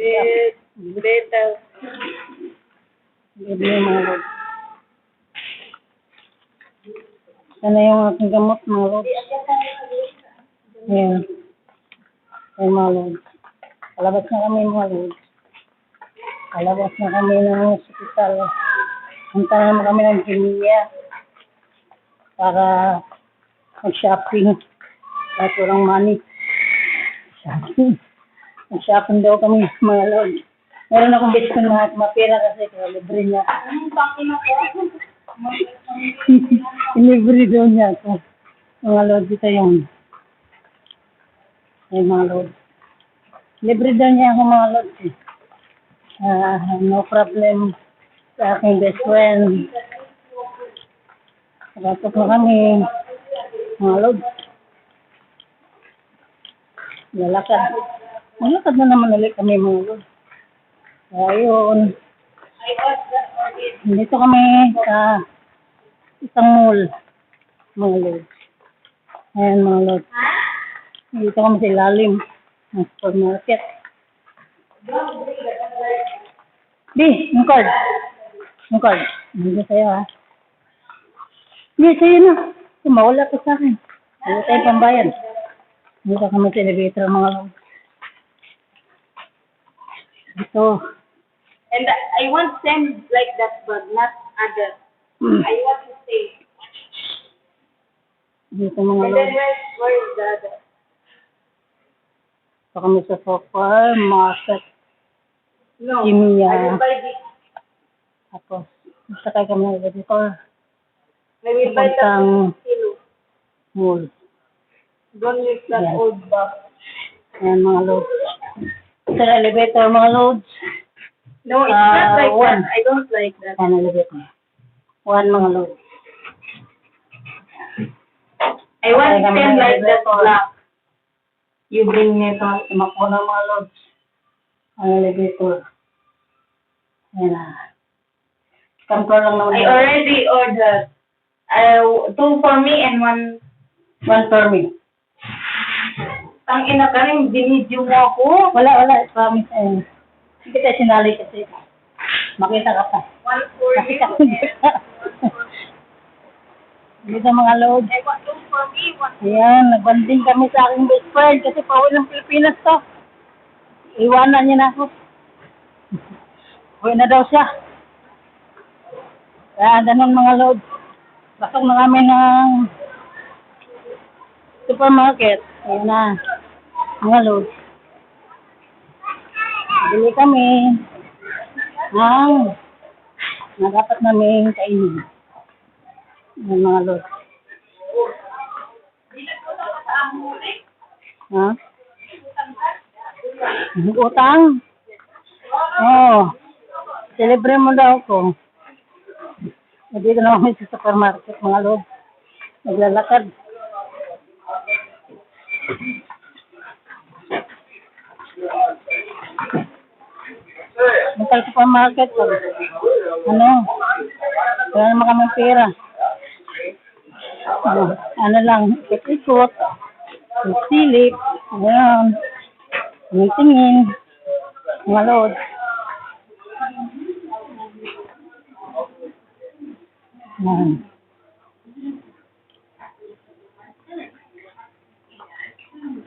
Better. Bili mga Lord. Sana yung aking gamot mga Lord. Ayan. Ayan mga Lord. Palabas na kami mga Lord. Palabas na kami ng hospital. Punta na naman kami ng Jumia para mag-shopping. Kahit walang money. Shopping. Mag-shopping daw kami mga Lord. Meron akong best friend na mapira kasi libre niya. Libre daw niya ako. Mga Lord, dito yun. Ay mga Lord. Libre daw niya ako mga Lord. No problem sa aking best friend. Ratok na kami. Mga Lord. Lalakad. Malakad na naman ulit kami mga Lord. Ayun. Dito kami sa isang mall. Mga Lord. Ayan mga Lord. Dito kami sa ilalim ng supermarket. Di, yung card. Yung card. Hindi sa'yo ha. Hindi, sa'yo na. Mawala ko sa akin. Wala tayo pambayan. Dito kami sa elevator mga Lord. Dito. And I want send like that, but not other. I want to say. Dito mga And Lord. then where is the other? Dito kami sa supermarket. No, Jumia. I will buy this. Tapos, sakay kami ng elevator. I will buy that Papuntang kilo. mall. Don't use that Yes. old box. Ayan mga Lord. Sa elevator mga Lord. No, it's not like one. that. I don't like that. Ayan elevator. One mga Lord. I want Okay, to kami send ng like that elevator. black. You bring me ito. Tumakbo na mga Lord. Ang elevator. Ayan na. Control lang naman. I already ordered. 2 for me and 1. One for me. Ang ina ka rin, binidyo mo ako. Wala. Promise. Ayan. Hindi kita sinali kasi. Makita ka pa. 1 for you Makita ko and dito. Dito mga Lord. I want 2 for me, 1. Ayan, nagbanding kami sa aking best friend kasi pauwi ng Pilipinas to. Iwanan niya na ako. Uwi na daw siya. Kaya ganun mga Lord. Pasok na kami ng supermarket. Ayan na. Mga Lord. Bili kami ng na dapat namin kainin. Ayan mga Lord. Ha? Utang? Oo. Celebre mo daw ko. Dito na kami sa supermarket mga Lord. Naglalakad. Mental supermarket ko. Ano? Wala naman kami pera. Ano lang, ikot-ikot. Silip. Ayan. Tingin. Mga Lord. Ayan.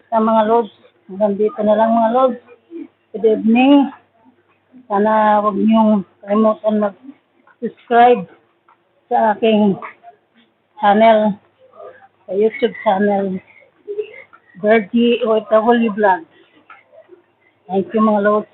Sa mga Lord. Hanggang dito na lang mga Lord. Good evening. Sana huwag niyong kalimutan mag-subscribe sa aking channel, sa YouTube channel, Bertie OFW Vlog. Thank you mga Lord.